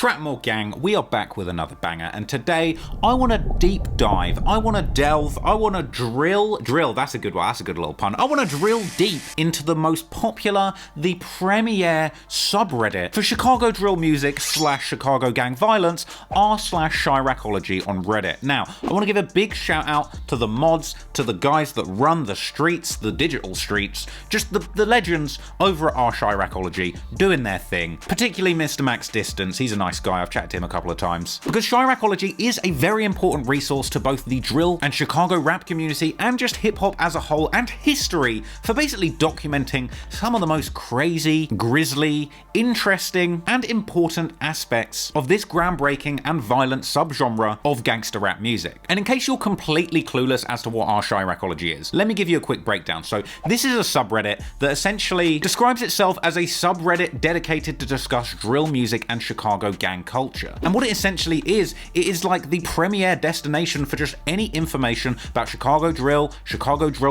Trapmore gang, we are back with another banger, and today I want to deep dive, I want to delve, I want to drill, that's a good one, that's a good little pun. I want to drill deep into the most popular, the premier subreddit for Chicago drill music / Chicago gang violence, r/Chiraqology on Reddit. Now, I want to give a big shout out to the mods, to the guys that run the streets, the digital streets, just the legends over at r/Chiraqology doing their thing, particularly Mr. Max Distance. He's a nice guy, I've chatted to him a couple of times. Because Chiraqology is a very important resource to both the drill and Chicago rap community and just hip hop as a whole and history for basically documenting some of the most crazy, grisly, interesting and important aspects of this groundbreaking and violent subgenre of gangster rap music. And in case you're completely clueless as to what r/Chiraqology is, let me give you a quick breakdown. So this is a subreddit that essentially describes itself as a subreddit dedicated to discuss drill music and Chicago gang culture. And what it essentially is, it is like the premier destination for just any information about Chicago drill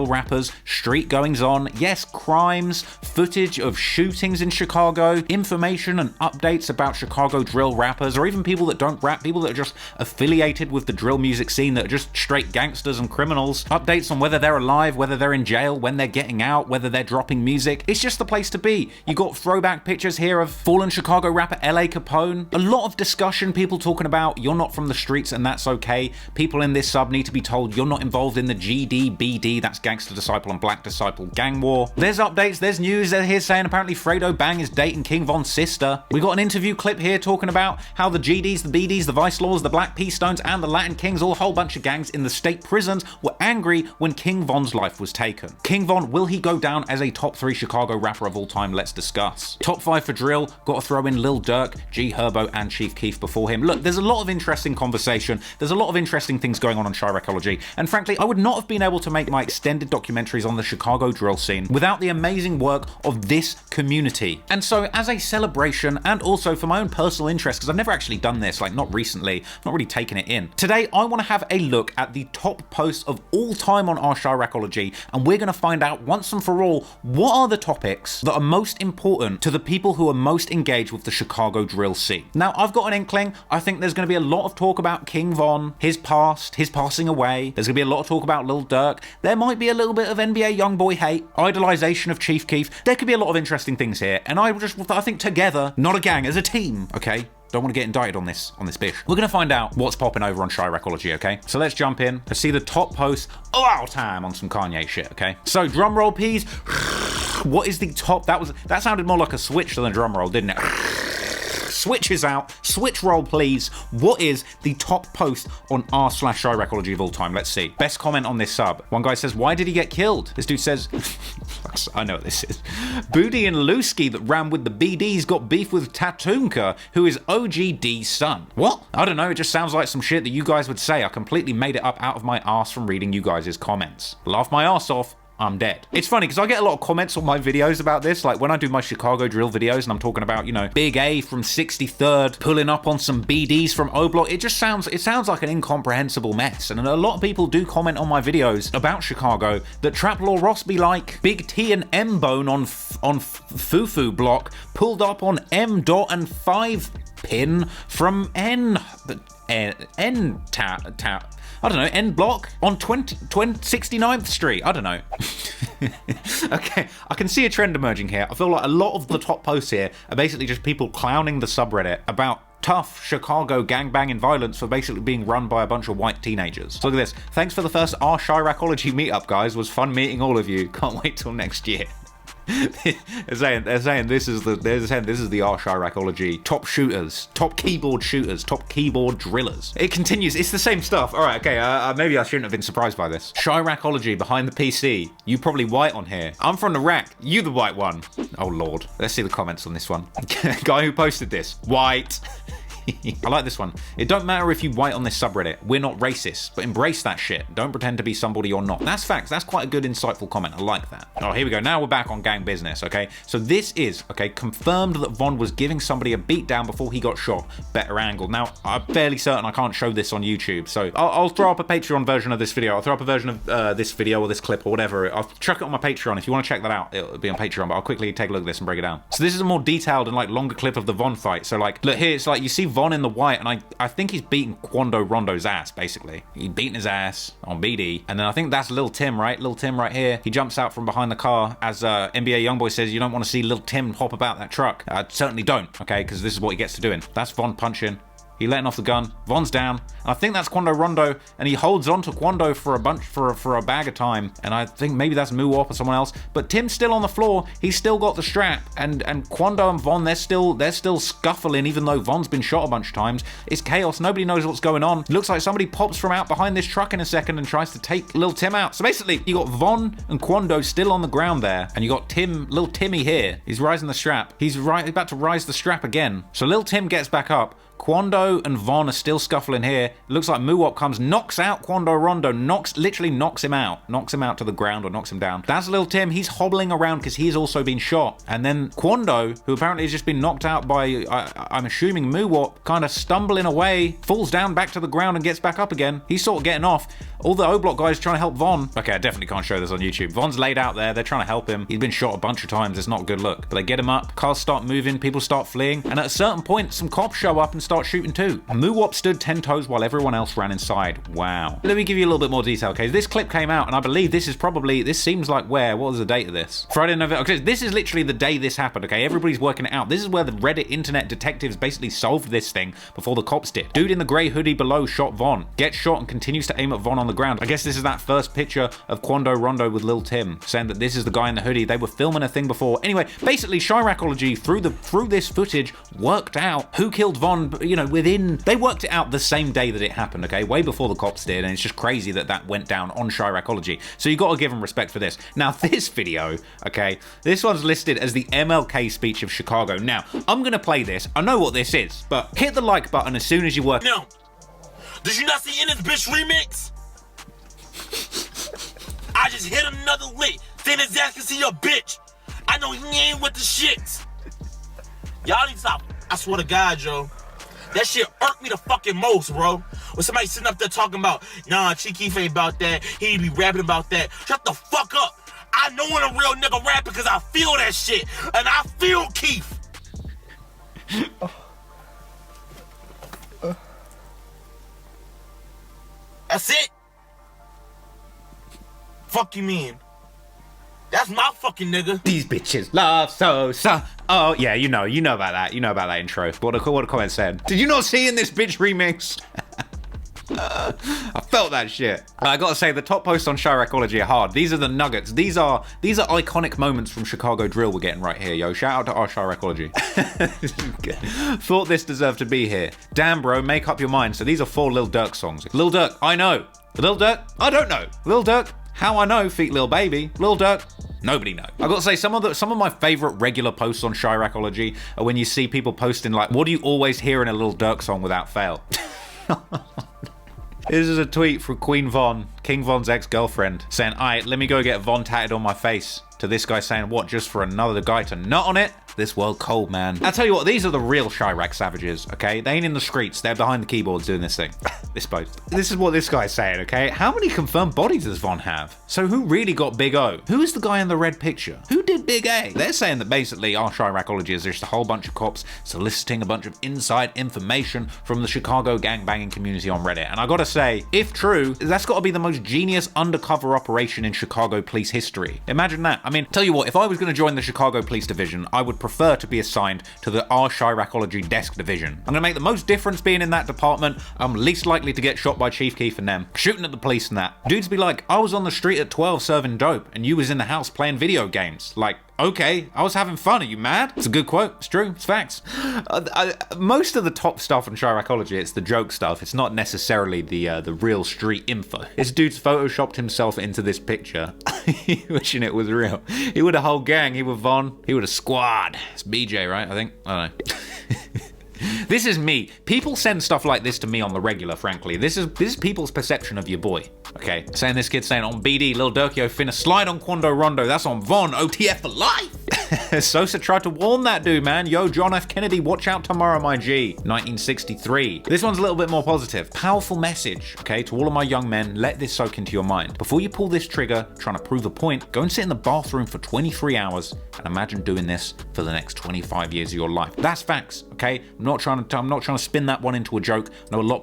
rappers, street goings on, yes, crimes, footage of shootings in Chicago, information and updates about Chicago drill rappers, or even people that don't rap, people that are just affiliated with the drill music scene that are just straight gangsters and criminals, updates on whether they're alive, whether they're in jail, when they're getting out, whether they're dropping music. It's just the place to be. You got throwback pictures here of fallen Chicago rapper L.A. Capone. A lot of discussion, people talking about you're not from the streets and that's okay. People in this sub need to be told you're not involved in the GD/BD, that's Gangster Disciple and Black Disciple gang war. There's updates, there's news, they're here saying apparently Fredo Bang is dating King Von's sister. We got an interview clip here talking about how the GDs, the BDs, the Vice Lords, the Black P Stones and the Latin Kings, all a whole bunch of gangs in the state prisons, were angry when King Von's life was taken. King Von, will he go down as a top 3 Chicago rapper of all time? Let's discuss. Top 5 for drill, got to throw in Lil Durk, G Herbo and Chief Keef before him. Look, there's a lot of interesting conversation, there's a lot of interesting things going on Chiraqology, and frankly, I would not have been able to make my extended documentaries on the Chicago drill scene without the amazing work of this community. And so, as a celebration, and also for my own personal interest, because I've never actually done this, like not recently, not really taken it in, today I want to have a look at the top posts of all time on r/Chiraqology, and we're going to find out once and for all, what are the topics that are most important to the people who are most engaged with the Chicago drill scene. Now, I've got an inkling, I think there's going to be a lot of talk about King Von, his past, his passing away. There's going to be a lot of talk about Lil Durk. There might be a little bit of NBA Youngboy hate, idolization of Chief Keef. There could be a lot of interesting things here, and I think together, not a gang, as a team, okay? Don't want to get indicted on this bish. We're going to find out what's popping over on Chiraqology, okay? So let's jump in. Let's see the top posts of our time on some Kanye shit, okay? So drum roll, please. What is the top? That sounded more like a switch than a drum roll, didn't it? Switch is out. Switch roll, please. What is the top post on r/Chiraqology of all time? Let's see. Best comment on this sub. One guy says, why did he get killed? This dude says, I know what this is. Booty and Lusky that ran with the BDs got beef with Tatunka, who is OGD's son. What? I don't know. It just sounds like some shit that you guys would say. I completely made it up out of my ass from reading you guys' comments. Laugh my ass off. I'm dead. It's funny because I get a lot of comments on my videos about this, like when I do my Chicago drill videos and I'm talking about, you know, Big A from 63rd pulling up on some BDs from O Block. It sounds like an incomprehensible mess, and a lot of people do comment on my videos about Chicago that Trap Law Ross be like Big T and M Bone on Fufu Block pulled up on M dot and 5 pin from N I don't know, N block on 69th Street. I don't know. Okay, I can see a trend emerging here. I feel like a lot of the top posts here are basically just people clowning the subreddit about tough Chicago gangbanging violence for basically being run by a bunch of white teenagers. So look at this. Thanks for the first r/Chiraqology meetup, guys. It was fun meeting all of you. Can't wait till next year. they're saying this is the r/Chiraqology top shooters, top keyboard shooters, top keyboard drillers. It continues. It's the same stuff. All right, okay. Maybe I shouldn't have been surprised by this. Chiraqology behind the PC. You probably white on here. I'm from the rack. You the white one. Oh lord. Let's see the comments on this one. Guy who posted this. White. I like this one. It don't matter if you white on this subreddit. We're not racist, but embrace that shit. Don't pretend to be somebody you're not. That's facts. That's quite a good, insightful comment. I like that. Oh, here we go. Now we're back on gang business, okay? So this is, okay, confirmed that Von was giving somebody a beat down before he got shot. Better angle. Now, I'm fairly certain I can't show this on YouTube, so I'll throw up a Patreon version of this video. I'll throw up a version of this video or this clip or whatever. I'll chuck it on my Patreon. If you want to check that out, it'll be on Patreon, but I'll quickly take a look at this and break it down. So this is a more detailed and like longer clip of the Von fight. So like, look here, it's like you see Von Von in the white, and I think he's beating Quando Rondo's ass, basically. He's beating his ass on BD. And then I think that's Lil Tim, right? Lil Tim right here. He jumps out from behind the car. As NBA Youngboy says, you don't want to see Lil Tim hop about that truck. I certainly don't, okay? Because this is what he gets to doing. That's Von punching. He letting off the gun. Von's down. And I think that's Quando Rondo, and he holds on to Quando for a bag of time. And I think maybe that's Muwop or someone else. But Tim's still on the floor. He's still got the strap. And Quando and Von, they're still scuffling, even though Von's been shot a bunch of times. It's chaos. Nobody knows what's going on. It looks like somebody pops from out behind this truck in a second and tries to take Lil Tim out. So basically, you got Von and Quando still on the ground there, and you got Lil Timmy here. He's rising the strap. He's about to rise the strap again. So Lil Tim gets back up. Quando and Von are still scuffling here. It looks like Muwop comes, knocks out Quando Rondo, literally knocks him out to the ground or knocks him down. That's Lil Tim. He's hobbling around because he's also been shot. And then Quando, who apparently has just been knocked out by, I'm assuming Muwop, kind of stumbling away, falls down back to the ground and gets back up again. He's sort of getting off. All the O-Block guys trying to help Von. Okay, I definitely can't show this on YouTube. Von's laid out there. They're trying to help him. He's been shot a bunch of times. It's not a good look. But they get him up. Cars start moving. People start fleeing. And at a certain point, some cops show up and start shooting too. Muwop stood 10 toes while everyone else ran inside. Wow. Let me give you a little bit more detail, okay? This clip came out, and I believe this seems like what was the date of this? Friday, November. Okay, this is literally the day this happened, okay? Everybody's working it out. This is where the Reddit internet detectives basically solved this thing before the cops did. Dude in the grey hoodie below shot Von. Gets shot and continues to aim at Von on the ground. I guess this is that first picture of Quando Rondo with Lil Tim, saying that this is the guy in the hoodie. They were filming a thing before. Anyway, basically, Chiraqology, through this footage, worked out who killed Von, you know, they worked it out the same day that it happened, okay? Way before the cops did, and it's just crazy that went down on Chiraqology. So you got to give them respect for this. Now, this video, okay, this one's listed as the MLK speech of Chicago. Now, I'm going to play this. I know what this is, but hit the like button as soon as you work. No. Did you not see in this bitch remix? I just hit another lick. Then his ass can see your bitch. I know he ain't with the shits. Y'all need to stop. I swear to God, Joe. That shit irked me the fucking most, bro. When somebody sitting up there talking about, nah, Chief ain't about that. He be rapping about that. Shut the fuck up. I know when a real nigga rap because I feel that shit. And I feel Keith. That's it. Fuck you mean? That's my fucking nigga. These bitches love so. Oh yeah, you know about that. You know about that intro. What a comment said. Did you not see in this bitch remix? I felt that shit. I gotta say, the top posts on Chiraqology are hard. These are the nuggets. These are iconic moments from Chicago drill we're getting right here, yo. Shout out to our Chiraqology. Thought this deserved to be here. Damn, bro, make up your mind. So these are 4 Lil Durk songs. Lil Durk, I know. Lil Durk, I don't know. Lil Durk, how I know, feat Lil Baby. Lil Durk, nobody knows. I gotta say, some of my favorite regular posts on Chiraqology are when you see people posting like, what do you always hear in a Lil Durk song without fail? This is a tweet from Queen Von, King Von's ex-girlfriend, saying, alright, let me go get Von tatted on my face. To this guy saying, what, just for another guy to nut on it? This world cold, man. I'll tell you what, these are the real Chiraq savages, okay? They ain't in the streets. They're behind the keyboards doing this thing. This post. This is what this guy's saying, okay? How many confirmed bodies does Von have? So who really got Big O? Who is the guy in the red picture? Who did Big A? They're saying that basically our Chiraqology is just a whole bunch of cops soliciting a bunch of inside information from the Chicago gangbanging community on Reddit. And I gotta say, if true, that's gotta be the most genius undercover operation in Chicago police history. Imagine that. I mean, tell you what, if I was gonna join the Chicago Police Division, I would prefer to be assigned to the R Chiraqology desk division. I'm gonna make the most difference being in that department. I'm least likely to get shot by Chief Keef and them, shooting at the police and that. Dudes be like, I was on the street at 12 serving dope, and you was in the house playing video games. Like, okay, I was having fun. Are you mad? It's a good quote. It's true. It's facts. Most of the top stuff on Chiraqology, it's the joke stuff. It's not necessarily the real street info. This dude's photoshopped himself into this picture, wishing it was real. He would a whole gang. He would Von. He would a squad. It's BJ, right? I think. I don't know. This is me. People send stuff like this to me on the regular, frankly. This is people's perception of your boy. Okay, saying this kid saying on BD, Lil Durkio finna slide on Quando Rondo. That's on Von, OTF for life. Sosa tried to warn that dude, man. Yo, John F. Kennedy, watch out tomorrow, my G. 1963. This one's a little bit more positive. Powerful message, okay, to all of my young men. Let this soak into your mind. Before you pull this trigger, trying to prove a point, go and sit in the bathroom for 23 hours and imagine doing this for the next 25 years of your life. That's facts, okay? I'm not trying not trying to spin that one into a joke. I know a lot of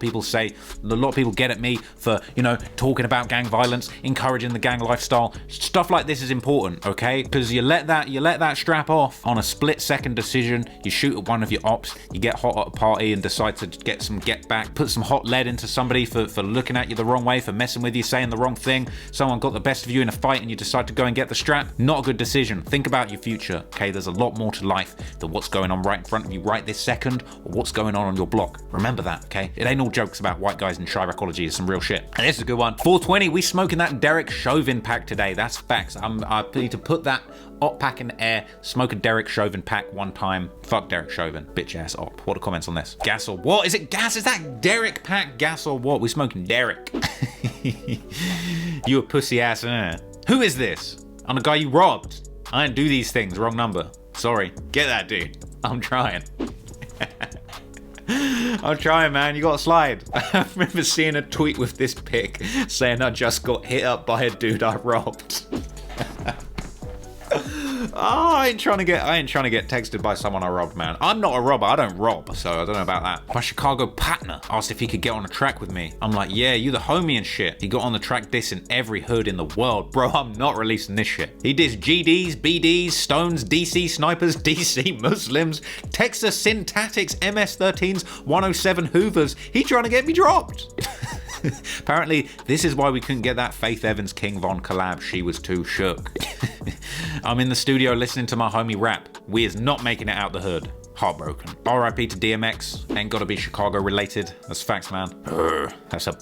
people get at me for, you know, talking about gang violence, encouraging the gang lifestyle. Stuff like this is important, okay? Because you let that strap off on a split-second decision. You shoot at one of your ops, you get hot at a party and decide to get some get back, put some hot lead into somebody for looking at you the wrong way, for messing with you, saying the wrong thing. Someone got the best of you in a fight and you decide to go and get the strap. Not a good decision. Think about your future, okay? There's a lot more to life than what's going on right in front of you right this second, or what's going on your block. Remember that, okay? It ain't all jokes about white guys and Chiraqology. It's some real shit. And this is a good one. 420, we smoking that Derek Chauvin pack today. That's facts. I need to put that op pack in the air, smoke a Derek Chauvin pack one time. Fuck Derek Chauvin, bitch ass op. What are the comments on this? Gas or what? Is it gas? Is that Derek pack gas or what? We smoking Derek. You a pussy ass. Who is this? I'm the guy you robbed. I didn't do these things. Wrong number. Sorry. Get that dude. I'm trying. I'm trying, man. You gotta slide. I remember seeing a tweet with this pic saying I just got hit up by a dude I robbed. Oh, I ain't trying to get texted by someone I robbed, man. I'm not a robber. I don't rob, so I don't know about that. My Chicago partner asked if he could get on a track with me. I'm like, yeah, you the homie and shit. He got on the track dissing every hood in the world. Bro, I'm not releasing this shit. He dissed GDs, BDs, Stones, DC snipers, DC Muslims, Texas Syntactics, MS-13s, 107 Hoovers. He trying to get me dropped. Apparently, this is why we couldn't get that Faith Evans King Von collab. She was too shook. I'm in the studio listening to my homie rap. We is not making it out the hood. Heartbroken. RIP to DMX. Ain't gotta be Chicago related. That's facts, man. That's a,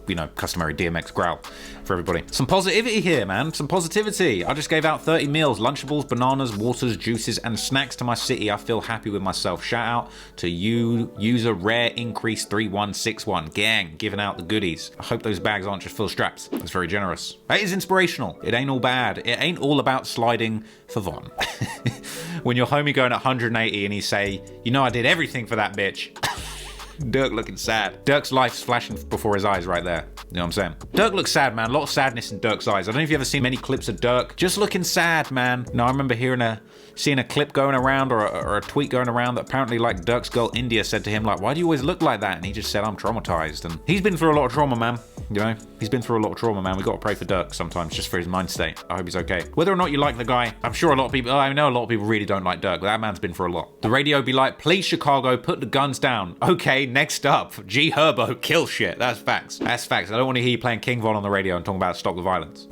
you know, customary DMX growl for everybody. Some positivity here, man. Some positivity. I just gave out 30 meals, Lunchables, bananas, waters, juices, and snacks to my city. I feel happy with myself. Shout out to you, user Rare Increase 3161. Gang, giving out the goodies. I hope those bags aren't just full of straps. That's very generous. That is inspirational. It ain't all bad. It ain't all about sliding for Von. When your homie going at 180 and he say, you know I did everything for that bitch. Dirk looking sad. Dirk's life's flashing before his eyes right there. You know what I'm saying? Dirk looks sad, man. A lot of sadness in Dirk's eyes. I don't know if you've ever seen many clips of Dirk. Just looking sad, man. No, I remember seeing a clip going around or a tweet going around that apparently like Dirk's girl India said to him like, why do you always look like that? And he just said, I'm traumatized. And he's been through a lot of trauma, man. You know, he's been through a lot of trauma, man. We got to pray for Dirk sometimes just for his mind state. I hope he's okay. Whether or not you like the guy, I'm sure a lot of people, I know a lot of people really don't like Dirk, but that man's been through a lot. The radio be like, please Chicago, put the guns down. Okay, next up, G Herbo, kill shit. That's facts. That's facts. I don't want to hear you playing King Von on the radio and talking about stop the violence.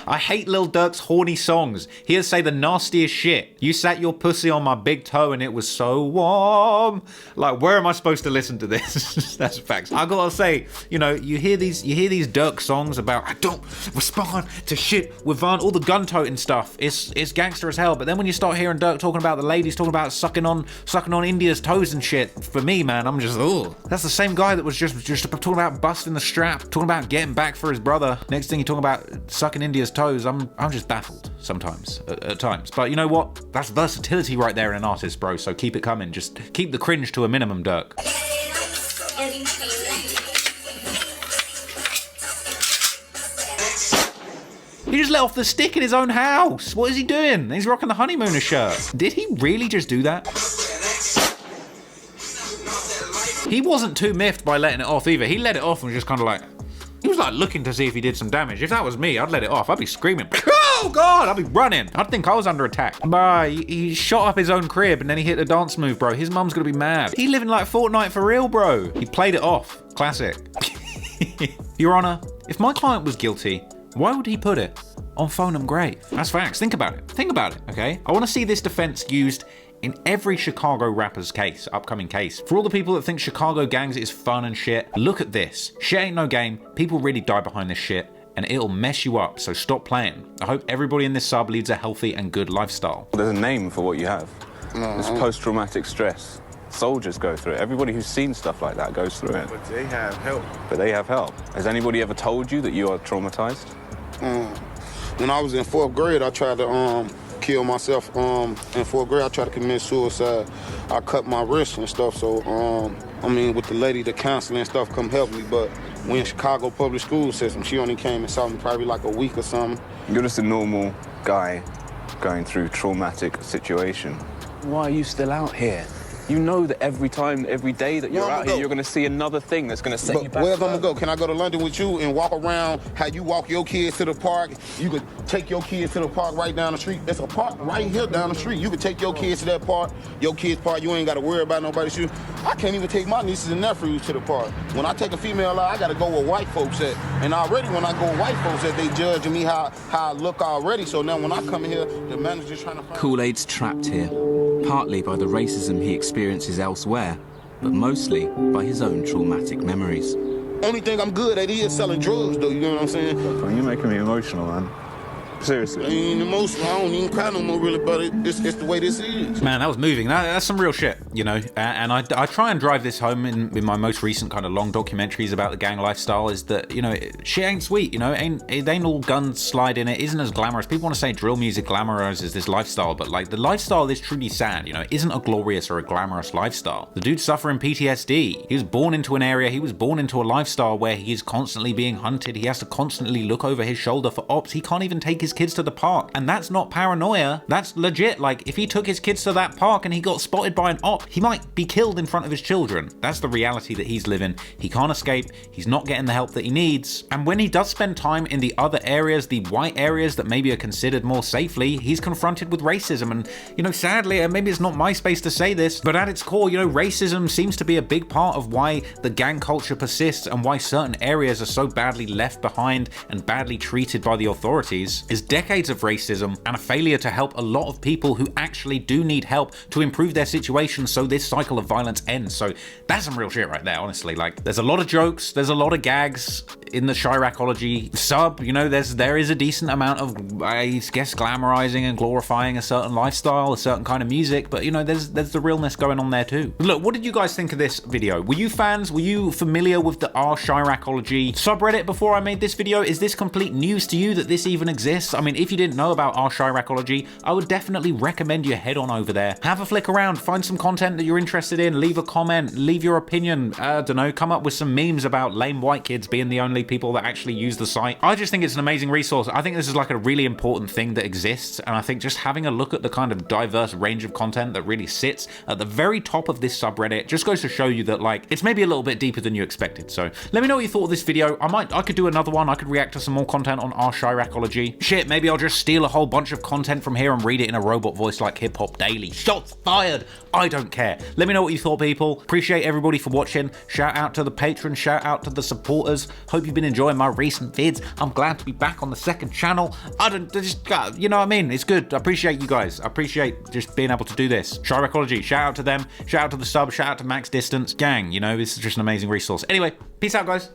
I hate Lil Durk's horny songs. He'll say the nastiest shit. You sat your pussy on my big toe and it was so warm. Like, where am I supposed to listen to this? That's facts. I gotta say, you know, you hear these Durk songs about I don't respond to shit with Von, all the gun toting stuff. It's gangster as hell. But then when you start hearing Durk talking about the ladies, talking about sucking on India's toes and shit, for me, man, I'm just, ugh. That's the same guy that was just talking about busting the strap, talking about getting back for his brother. Next thing you're talking about sucking India's toes. I'm just baffled sometimes, at times. But you know what? That's versatility right there in an artist, bro. So keep it coming. Just keep the cringe to a minimum, Dirk. He just let off the stick in his own house. What is he doing? He's rocking the honeymooner shirt. Did he really just do that? He wasn't too miffed by letting it off either. He let it off and was just kind of like, he was like looking to see if he did some damage. If that was me, I'd let it off. I'd be screaming, oh God, I'd be running. I'd think I was under attack. But he shot up his own crib and then he hit a dance move, bro. His mum's gonna be mad. He living like Fortnite for real, bro. He played it off. Classic. Your Honor, if my client was guilty, why would he put it on Phonum Grave? That's facts. Think about it. Think about it, okay? I want to see this defense used in every Chicago rapper's case, upcoming case. For all the people that think Chicago gangs is fun and shit, look at this. Shit ain't no game. People really die behind this shit, and it'll mess you up, so stop playing. I hope everybody in this sub leads a healthy and good lifestyle. There's a name for what you have. It's post-traumatic stress. Soldiers go through it. Everybody who's seen stuff like that goes through it. But they have help. But they have help. Has anybody ever told you that you are traumatized? When I was in 4th grade, I tried to kill myself. In 4th grade, I tried to commit suicide. I cut my wrist and stuff, so, I mean, with the lady, the counselor and stuff come help me, but we in Chicago public school system. She only came and saw me probably like a week or something. You're just a normal guy going through traumatic situation. Why are you still out here? You know that every time, every day that you're Where I'ma out here, go? you're going to see another thing that's going to set you But back. where's I'm gonna go? Can I go to London with you and walk around how you walk your kids to the park? You could take your kids to the park right down the street. There's a park right here down the street. You could take your kids to that park, your kids' park. You ain't got to worry about nobody's shoes. I can't even take my nieces and nephews to the park. When I take a female out, I got to go where white folks at. And already when I go where white folks at, they judging me how I look already. So now when I come here, the manager's trying to find... Kool-Aid's trapped here, partly by the racism he experiences elsewhere, but mostly by his own traumatic memories. Only thing I'm good at is selling drugs, though. You know what I'm saying? You're making me emotional, man. Seriously. I ain't emotional. I don't even cry no more, really, but it's the way this is. Man, that was moving. That's some real shit, you know. And I try and drive this home in my most recent kind of long documentaries about the gang lifestyle. Is that, you know, shit ain't sweet. You know, it ain't all guns sliding. It isn't as glamorous. People want to say drill music glamorizes this lifestyle, but like the lifestyle is truly sad. You know, it isn't a glorious or a glamorous lifestyle. The dude's suffering PTSD. He was born into an area. He was born into a lifestyle where he is constantly being hunted. He has to constantly look over his shoulder for ops. He can't even take his kids to the park, and that's not paranoia. That's legit. Like, if he took his kids to that park and he got spotted by an op, he might be killed in front of his children. That's the reality that he's living. He can't escape. He's not getting the help that he needs. And when he does spend time in the other areas, the white areas that maybe are considered more safely, he's confronted with racism. And, you know, sadly, and maybe it's not my space to say this, but at its core, you know, racism seems to be a big part of why the gang culture persists and why certain areas are so badly left behind and badly treated by the authorities. Is decades of racism and a failure to help a lot of people who actually do need help to improve their situation so this cycle of violence ends. So that's some real shit right there, honestly. Like, there's a lot of jokes, there's a lot of gags in the Chiraqology sub. You know, there is a decent amount of, I guess, glamorizing and glorifying a certain lifestyle, a certain kind of music, but you know, there's the realness going on there too. Look, what did you guys think of this video? Were you fans? Were you familiar with the Chiraqology subreddit before I made this video? Is this complete news to you that this even exists? I mean, if you didn't know about Chiraqology, I would definitely recommend you head on over there. Have a flick around, find some content that you're interested in, leave a comment, leave your opinion, I don't know, come up with some memes about lame white kids being the only people that actually use the site. I just think it's an amazing resource. I think this is like a really important thing that exists, and I think just having a look at the kind of diverse range of content that really sits at the very top of this subreddit just goes to show you that, like, it's maybe a little bit deeper than you expected. So let me know what you thought of this video. I could do another one. I could react to some more content on Chiraqology. Shit, maybe I'll just steal a whole bunch of content from here and read it in a robot voice like Hip Hop Daily. Shots fired! I don't care. Let me know what you thought, people. Appreciate everybody for watching. Shout out to the patrons, shout out to the supporters. Hope you've been enjoying my recent vids. I'm glad to be back on the second channel. You know what I mean? It's good. I appreciate you guys. I appreciate just being able to do this. Chiraqology, shout out to them. Shout out to the sub. Shout out to Max Distance. Gang, you know, this is just an amazing resource. Anyway, peace out, guys.